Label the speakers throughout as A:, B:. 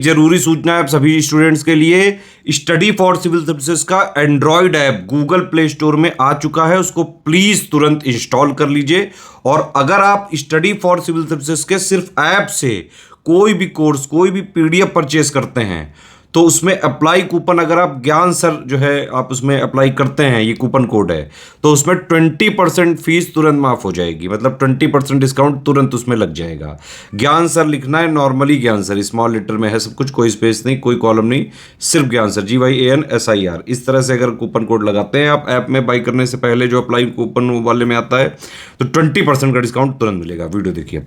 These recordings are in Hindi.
A: जरूरी सूचना है आप सभी स्टूडेंट्स के लिए। स्टडी फॉर सिविल सर्विसेज का Android app Google play store में आ चुका है, उसको प्लीज तुरंत इंस्टॉल कर लीजिए। और अगर आप स्टडी फॉर सिविल सर्विसेज के सिर्फ ऐप से कोई भी कोर्स, कोई भी पीडीएफ परचेस करते हैं तो उसमें अप्लाई कूपन, अगर आप ज्ञान सर जो है आप उसमें अप्लाई करते हैं, ये कूपन कोड है, तो उसमें 20% फीस तुरंत माफ हो जाएगी। मतलब 20% डिस्काउंट तुरंत उसमें लग जाएगा। ज्ञान सर लिखना है, नॉर्मली ज्ञान सर स्मॉल लेटर में है सब कुछ, कोई स्पेस नहीं, कोई कॉलम नहीं, सिर्फ ज्ञान सर, GYANSIR। इस तरह से अगर कूपन कोड लगाते हैं आप ऐप में बाई करने से पहले, जो अप्लाई कूपन वाले में आता है, तो 20% का डिस्काउंट तुरंत मिलेगा। वीडियो देखिए।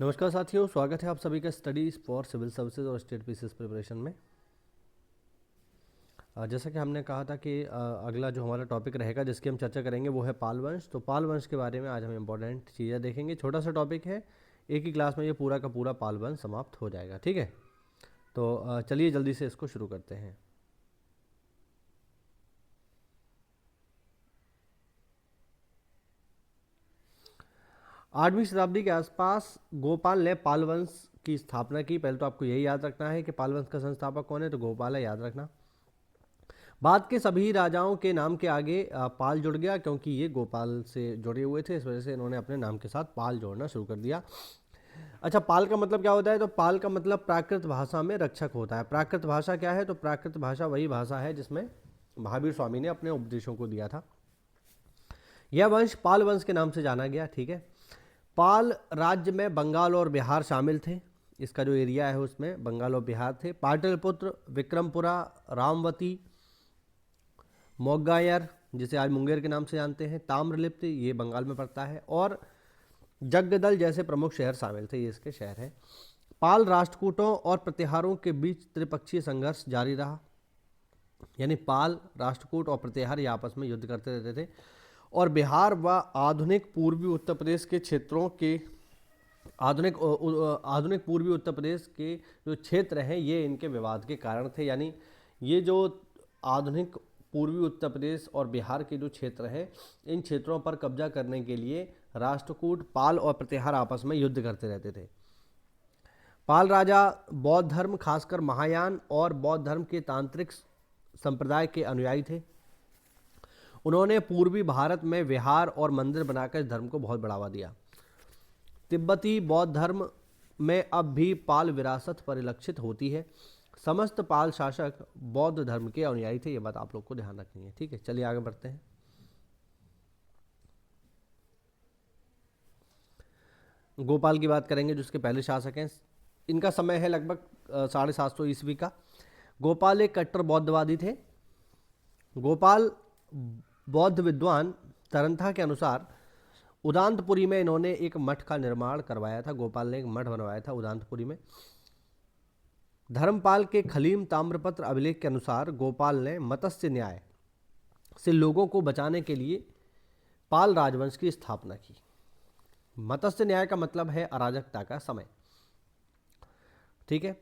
B: नमस्कार साथियों, स्वागत है आप सभी का स्टडीज फॉर सिविल सर्विसेज और स्टेट पीसीएस प्रिपरेशन में। जैसा कि हमने कहा था कि अगला जो हमारा टॉपिक रहेगा जिसकी हम चर्चा करेंगे वो है पाल वंश। तो पाल वंश के बारे में आज हम इंपॉर्टेंट चीज़ें देखेंगे। छोटा सा टॉपिक है, एक ही क्लास में ये पूरा का पूरा पाल वंश समाप्त हो जाएगा। ठीक है, तो चलिए जल्दी से इसको शुरू करते हैं। आठवीं शताब्दी के आसपास गोपाल ने पाल वंश की स्थापना की। पहले तो आपको यही याद रखना है कि पाल वंश का संस्थापक कौन है, तो गोपाल है, याद रखना। बाद के सभी राजाओं के नाम के आगे पाल जुड़ गया, क्योंकि ये गोपाल से जुड़े हुए थे, इस वजह से इन्होंने अपने नाम के साथ पाल जोड़ना शुरू कर दिया। अच्छा, पाल का मतलब क्या होता है, तो पाल का मतलब प्राकृत भाषा में रक्षक होता है। प्राकृत भाषा क्या है, तो प्राकृत भाषा वही भाषा है जिसमें महावीर स्वामी ने अपने उपदेशों को दिया था। यह वंश पाल वंश के नाम से जाना गया। ठीक है, पाल राज्य में बंगाल और बिहार शामिल थे। इसका जो एरिया है उसमें बंगाल और बिहार थे। पाटलिपुत्र, विक्रमपुरा, रामवती, मोग्गायर जिसे आज मुंगेर के नाम से जानते हैं, ताम्रलिप्त ये बंगाल में पड़ता है, और जगदल जैसे प्रमुख शहर शामिल थे, ये इसके शहर हैं। पाल राष्ट्रकूटों और प्रतिहारों के बीच त्रिपक्षीय संघर्ष जारी रहा। यानी पाल, राष्ट्रकूट और प्रतिहार ये आपस में युद्ध करते रहते थे, और बिहार व आधुनिक पूर्वी उत्तर प्रदेश के क्षेत्रों के आधुनिक पूर्वी उत्तर प्रदेश के जो क्षेत्र हैं ये इनके विवाद के कारण थे। यानी ये जो आधुनिक पूर्वी उत्तर प्रदेश और बिहार के जो क्षेत्र हैं, इन क्षेत्रों पर कब्जा करने के लिए राष्ट्रकूट, पाल और प्रतिहार आपस में युद्ध करते रहते थे। पाल राजा बौद्ध धर्म, खासकर महायान और बौद्ध धर्म के तांत्रिक संप्रदाय के अनुयायी थे। उन्होंने पूर्वी भारत में विहार और मंदिर बनाकर इस धर्म को बहुत बढ़ावा दिया। तिब्बती बौद्ध धर्म में अब भी पाल विरासत परिलक्षित होती है। समस्त पाल शासक बौद्ध धर्म के अनुयायी थे, ये बात आप लोग को ध्यान रखनी है। ठीक है, चलिए आगे बढ़ते हैं। गोपाल की बात करेंगे, जो उसके पहले शासक हैं। इनका समय है लगभग 750 ईस्वी का। गोपाल एक कट्टर बौद्धवादी थे। गोपाल बौद्ध विद्वान तरंथा के अनुसार उदांतपुरी में इन्होंने एक मठ का निर्माण करवाया था। गोपाल ने एक मठ बनवाया था उदांतपुरी में। धर्मपाल के खलीम ताम्रपत्र अभिलेख के अनुसार गोपाल ने मत्स्य न्याय से लोगों को बचाने के लिए पाल राजवंश की स्थापना की। मत्स्य न्याय का मतलब है अराजकता का समय। ठीक है,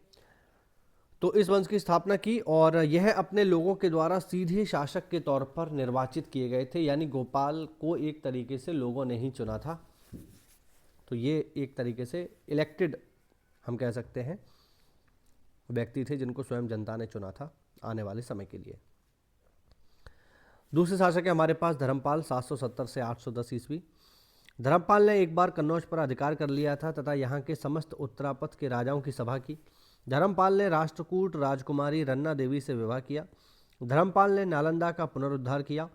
B: तो इस वंश की स्थापना की, और यह अपने लोगों के द्वारा सीधे शासक के तौर पर निर्वाचित किए गए थे। यानी गोपाल को एक तरीके से लोगों ने ही चुना था, तो ये एक तरीके से इलेक्टेड हम कह सकते हैं व्यक्ति थे जिनको स्वयं जनता ने चुना था आने वाले समय के लिए। दूसरे शासक है हमारे पास धर्मपाल, 770 से 810 ईस्वी। धर्मपाल ने एक बार कन्नौज पर अधिकार कर लिया था तथा यहाँ के समस्त उत्तरापथ के राजाओं की सभा की। धर्मपाल ने राष्ट्रकूट राजकुमारी रन्ना देवी से विवाह किया। धर्मपाल ने नालंदा का पुनरुद्धार किया।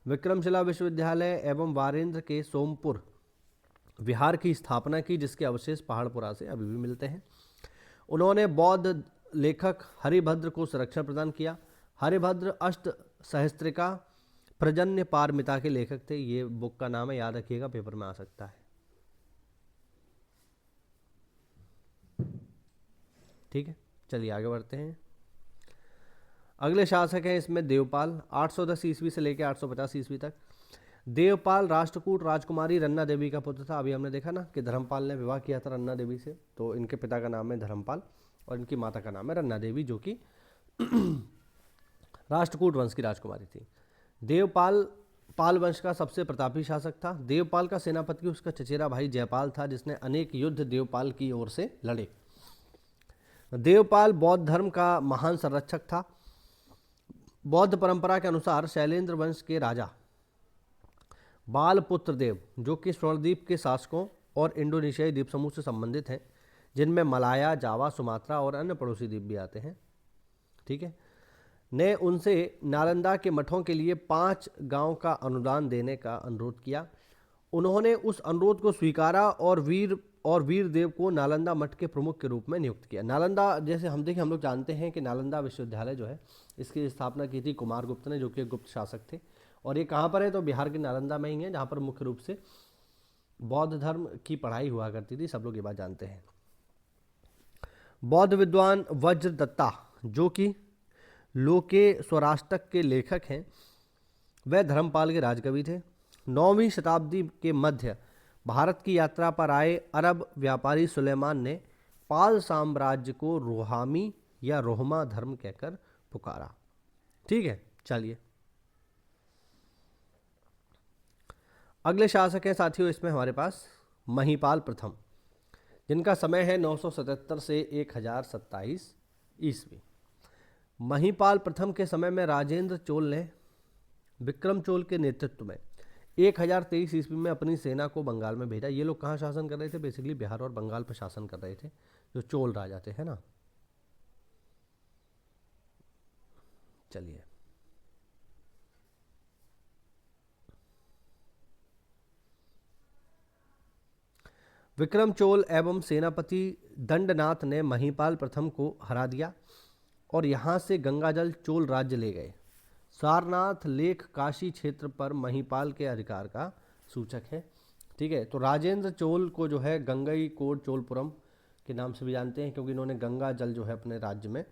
B: विक्रमशिला विश्वविद्यालय एवं वारेंद्र के सोमपुर विहार की स्थापना की, जिसके अवशेष पहाड़पुरा से अभी भी मिलते हैं। उन्होंने बौद्ध लेखक हरिभद्र को संरक्षण प्रदान किया। हरिभद्र अष्ट सहस्त्रिका प्रजन्य पारमिता के लेखक थे। ये बुक का नाम है, याद रखिएगा, पेपर में आ सकता है। ठीक है, चलिए आगे बढ़ते हैं। अगले शासक हैं इसमें देवपाल, 810 ईस्वी से लेकर 850 ईस्वी तक। देवपाल राष्ट्रकूट राजकुमारी रन्ना देवी का पुत्र था। अभी हमने देखा ना कि धर्मपाल ने विवाह किया था रन्ना देवी से, तो इनके पिता का नाम है धर्मपाल और इनकी माता का नाम है रन्ना देवी, जो कि राष्ट्रकूट वंश की राजकुमारी थी। देवपाल पाल वंश का सबसे प्रतापी शासक था। देवपाल का सेनापति उसका चचेरा भाई जयपाल था, जिसने अनेक युद्ध देवपाल की ओर से लड़े। देवपाल बौद्ध धर्म का महान संरक्षक था। बौद्ध परंपरा के अनुसार शैलेंद्र वंश के राजा बालपुत्र देव, जो कि स्वर्णद्वीप के शासकों और इंडोनेशियाई द्वीप समूह से संबंधित हैं, जिनमें मलाया, जावा, सुमात्रा और अन्य पड़ोसी द्वीप भी आते हैं, ठीक है, ने उनसे नालंदा के मठों के लिए 5 गांव का अनुदान देने का अनुरोध किया। उन्होंने उस अनुरोध को स्वीकारा और वीरदेव को नालंदा मठ के प्रमुख के रूप में नियुक्त किया। नालंदा, जैसे हम लोग जानते हैं कि नालंदा विश्वविद्यालय जो है, इसकी स्थापना की थी कुमारगुप्त ने, जो कि एक गुप्त शासक थे। और ये कहाँ पर है? तो बिहार के नालंदा में ही है, जहाँ पर मुख्य रूप से बौद्ध धर्म की पढ़ाई हुआ करती थी। सब लोग ये बात जानते हैं। बौद्ध विद्वान वज्रदत्ता, जो कि लोके स्वराष्टक के लेखक हैं, वह धर्मपाल के राजकवि थे। 9वीं शताब्दी के मध्य भारत की यात्रा पर आए अरब व्यापारी सुलेमान ने पाल साम्राज्य को रोहामी या रोहमा धर्म कहकर पुकारा। ठीक है, चलिए अगले शासक हैं साथियों इसमें हमारे पास महीपाल प्रथम, जिनका समय है 977 से 1027 ईस्वी। महीपाल प्रथम के समय में राजेंद्र चोल ने विक्रम चोल के नेतृत्व में 1023 ईस्वी में अपनी सेना को बंगाल में भेजा। ये लोग कहाँ शासन कर रहे थे? बेसिकली बिहार और बंगाल पर शासन कर रहे थे, जो चोल राजा थे, है ना। चलिए विक्रम चोल एवं सेनापति दंडनाथ ने महीपाल प्रथम को हरा दिया और यहाँ से गंगाजल चोल राज्य ले गए। सारनाथ लेख काशी क्षेत्र पर महीपाल के अधिकार का सूचक है। ठीक है, तो राजेंद्र चोल को जो है गंगई कोट चोलपुरम के नाम से भी जानते हैं, क्योंकि इन्होंने गंगा जल जो है अपने राज्य में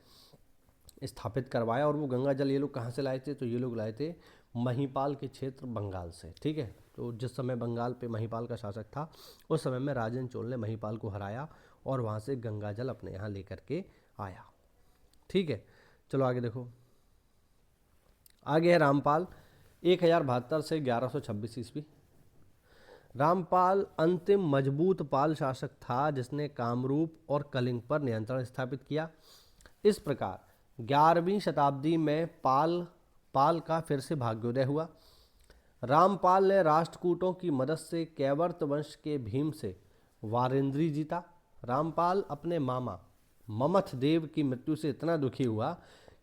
B: स्थापित करवाया। और वो गंगा जल ये लोग कहाँ से लाए थे? तो ये लोग लाए थे महीपाल के क्षेत्र बंगाल से। ठीक है, तो जिस समय बंगाल पे महीपाल का शासक था, उस समय में राजेंद्र चोल ने महीपाल को हराया और वहाँ से गंगा जल अपने यहाँ लेकर के आया। ठीक है, चलो आगे देखो। आगे है रामपाल 1072 से 1126 ईस्वी। रामपाल अंतिम मजबूत पाल शासक था, जिसने कामरूप और कलिंग पर नियंत्रण स्थापित किया। इस प्रकार 11वीं शताब्दी में पाल का फिर से भाग्योदय हुआ। रामपाल ने राष्ट्रकूटों की मदद से कैवर्त वंश के भीम से वारेंद्री जीता। रामपाल अपने मामा ममथ देव की मृत्यु से इतना दुखी हुआ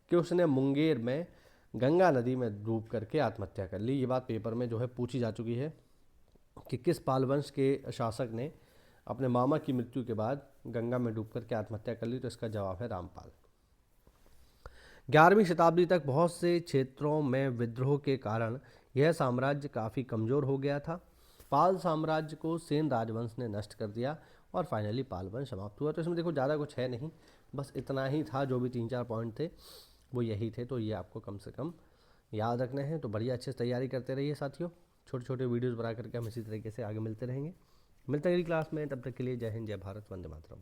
B: कि उसने मुंगेर में गंगा नदी में डूब करके आत्महत्या कर ली। ये बात पेपर में जो है पूछी जा चुकी है कि किस पाल वंश के शासक ने अपने मामा की मृत्यु के बाद गंगा में डूब करके आत्महत्या कर ली, तो इसका जवाब है रामपाल। 11वीं शताब्दी तक बहुत से क्षेत्रों में विद्रोह के कारण यह साम्राज्य काफ़ी कमज़ोर हो गया था। पाल साम्राज्य को सेन राजवंश ने नष्ट कर दिया और फाइनली पाल वंश समाप्त हुआ। तो इसमें देखो ज़्यादा कुछ है नहीं, बस इतना ही था। जो भी 3-4 पॉइंट थे वो यही थे, तो ये आपको कम से कम याद रखने हैं। तो बढ़िया अच्छे से तैयारी करते रहिए साथियों। छोटे छोटे वीडियोज़ बना करके हम इसी तरीके से आगे मिलते रहेंगे। मिलते हैं अगली क्लास में, तब तक के लिए जय हिंद, जय भारत, वंदे मातरम।